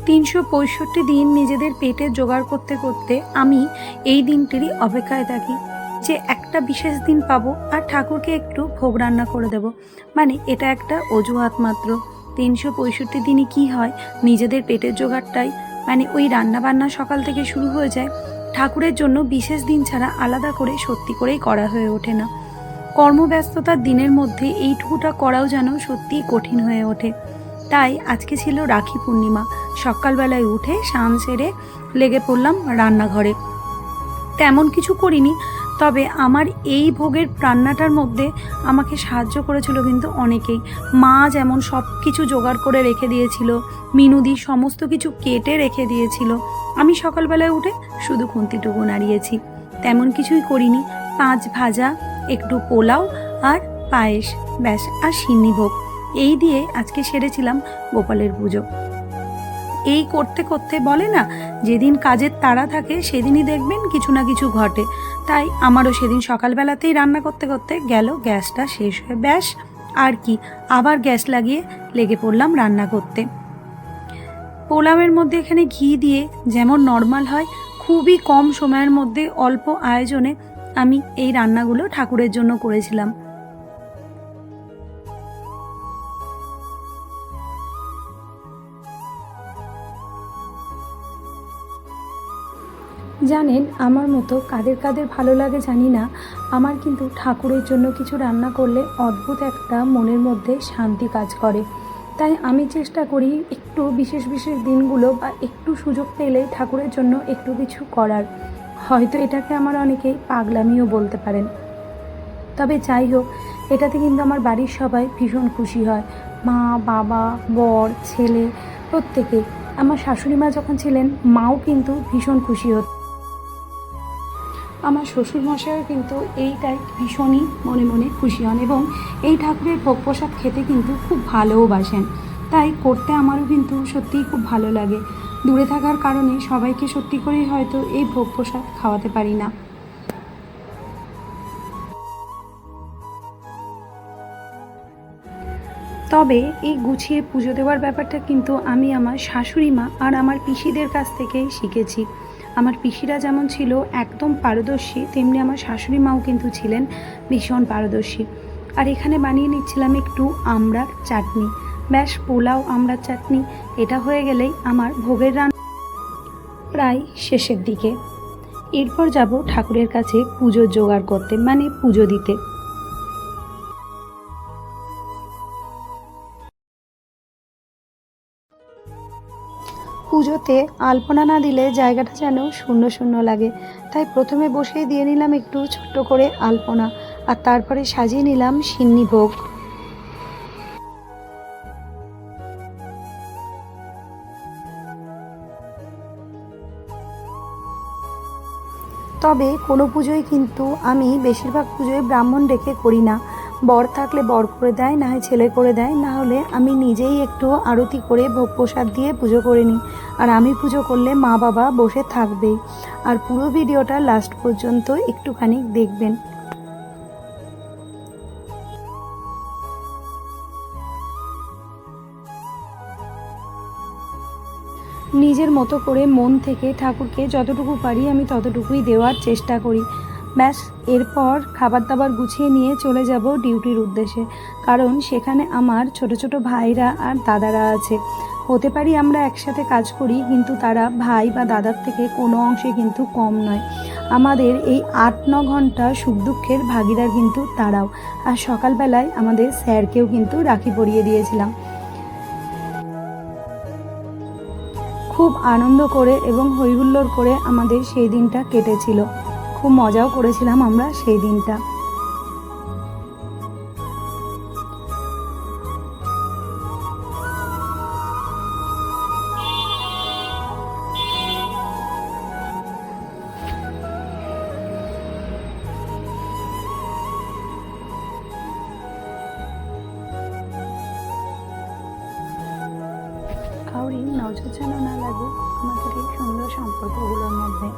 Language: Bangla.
365 দিন নিজেদের পেটের জোগাড় করতে করতে আমি এই দিনটিরই অপেক্ষায় থাকি যে একটা বিশেষ দিন পাবো আর ঠাকুরকে একটু ভোগ রান্না করে দেব। মানে এটা একটা অজুহাত মাত্র। 365 দিনই কি হয়, নিজেদের পেটের জোগাড়টাই মানে ওই রান্নাবান্না সকাল থেকে শুরু হয়ে যায়। ঠাকুরের জন্য বিশেষ দিন ছাড়া আলাদা করে সত্যি করেই করা হয়ে ওঠে না। কর্মব্যস্ততার দিনের মধ্যে এইটুকুটা করাও যেন সত্যিই কঠিন হয়ে ওঠে। তাই আজকে ছিল রাখি পূর্ণিমা। সকালবেলায় উঠে স্নান সেরে লেগে পড়লাম রান্নাঘরে। তেমন কিছু করিনি, তবে আমার এই ভোগের রান্নাটার মধ্যে আমাকে সাহায্য করেছিল কিন্তু অনেকেই। মা যেমন সব কিছু জোগাড় করে রেখে দিয়েছিল, মিনুদি সমস্ত কিছু কেটে রেখে দিয়েছিল। আমি সকালবেলায় উঠে শুধু খুন্তিটুকু নাড়িয়েছি, তেমন কিছুই করিনি। 5 ভাজা, একটু পোলাও আর পায়েস, ব্যাস, আর সিন্নি ভোগ, এই দিয়ে আজকে সেরেছিলাম গোপালের পুজো। এই করতে করতে বলে না, যেদিন কাজের তাড়া থাকে সেদিনই দেখবেন কিছু না কিছু ঘটে। তাই আমারও সেদিন সকালবেলাতেই রান্না করতে করতে গেল গ্যাসটা শেষ হয়ে। ব্যাস, আর কি, আবার গ্যাস লাগিয়ে লেগে পড়লাম রান্না করতে। পোলাওয়ের মধ্যে এখানে ঘি দিয়ে যেমন নর্মাল হয়, খুবই কম সময়ের মধ্যে অল্প আয়োজনে আমি এই রান্নাগুলো ঠাকুরের জন্য করেছিলাম। জানেন, আমার মতো কাদের কাদের ভালো লাগে জানি না, আমার কিন্তু ঠাকুরের জন্য কিছু রান্না করলে অদ্ভুত একটা মনের মধ্যে শান্তি কাজ করে। তাই আমি চেষ্টা করি একটু বিশেষ বিশেষ দিনগুলো বা একটু সুযোগ পেলে ঠাকুরের জন্য একটু কিছু করার। হয়তো এটাকে আমার অনেকেই পাগলামিও বলতে পারেন, তবে যাই হোক, এটাতে কিন্তু আমার বাড়ির সবাই ভীষণ খুশি হয়। মা, বাবা, বর, ছেলে, প্রত্যেকে। আমার শাশুড়ি মা যখন ছিলেন, মাও কিন্তু ভীষণ খুশি হতো। আমার শ্বশুরমশাইও কিন্তু এইটাই ভীষণই মনে মনে খুশি হন এবং এই ঠাকুরের ভোগ প্রসাদ খেতে কিন্তু খুব ভালোবাসেন। তাই করতে আমারও কিন্তু সত্যিই খুব ভালো লাগে। দূরে থাকার কারণে সবাইকে সত্যি করেই হয়তো এই ভোগ প্রসাদ খাওয়াতে পারি না। তবে এই গুছিয়ে পুজো দেওয়ার ব্যাপারটা কিন্তু আমি আমার শাশুড়ি মা আর আমার পিসিদের কাছ থেকেই শিখেছি। আমার পিসিরা যেমন ছিল একদম পারদর্শী, তেমনি আমার শাশুড়ি মাও কিন্তু ছিলেন ভীষণ পারদর্শী। আর এখানে বানিয়ে নিচ্ছিলাম একটু আমড়ার চাটনি। ব্যাস, পোলাও, আমড়ার চাটনি, এটা হয়ে গেলেই আমার ভোগের রান্না প্রায় শেষের দিকে। এরপর যাব ঠাকুরের কাছে পুজোর জোগাড় করতে, মানে পুজো দিতে। পুজোতে আলপনা না দিলে জায়গাটা যেন শূন্য শূন্য লাগে। তাই প্রথমে বসিয়ে দিয়ে নিলাম একটু ছোট্ট করে আলপনা, আর তারপরে সাজিয়ে নিলাম সিন্নি ভোগ। তবে কোনো পুজোই কিন্তু আমি বেশিরভাগ পুজোয় ব্রাহ্মণ ডেকে করি না। বর থাকলে বর করে দেয়, না হয় ছেলে করে দেয়, না হলে আমি নিজেই একটু আরতি করে ভোগ প্রসাদ দিয়ে পুজো করে নিই। আর আমি পুজো করলে মা বাবা বসে থাকবেই। আর পুরো ভিডিওটা লাস্ট পর্যন্ত একটুখানি দেখবেন। নিজের মতো করে মন থেকে ঠাকুরকে যতটুকু পারি আমি ততটুকুই দেওয়ার চেষ্টা করি। ব্যাস, এরপর খাবার দাবার গুছিয়ে নিয়ে চলে যাব ডিউটির উদ্দেশ্যে। কারণ সেখানে আমার ছোট ছোট ভাইরা আর দাদারা আছে। হতে পারি আমরা একসাথে কাজ করি, কিন্তু তারা ভাই বা দাদার থেকে কোনো অংশে কিন্তু কম নয়। আমাদের এই 8-9 ঘন্টা সুখ দুঃখের ভাগিদার কিন্তু তারাও। আর সকালবেলায় আমাদের স্যারকেও কিন্তু রাখি পরিয়ে দিয়েছিলাম। খুব আনন্দ করে এবং হইহুল্লোড় করে আমাদের সেই দিনটা কেটেছিল। খুব মজাও করেছিলাম আমরা সেই দিনটা। কাউরি নজর যেন না লাগুক আমাদের এই সুন্দর সম্পর্কগুলোর মধ্যে।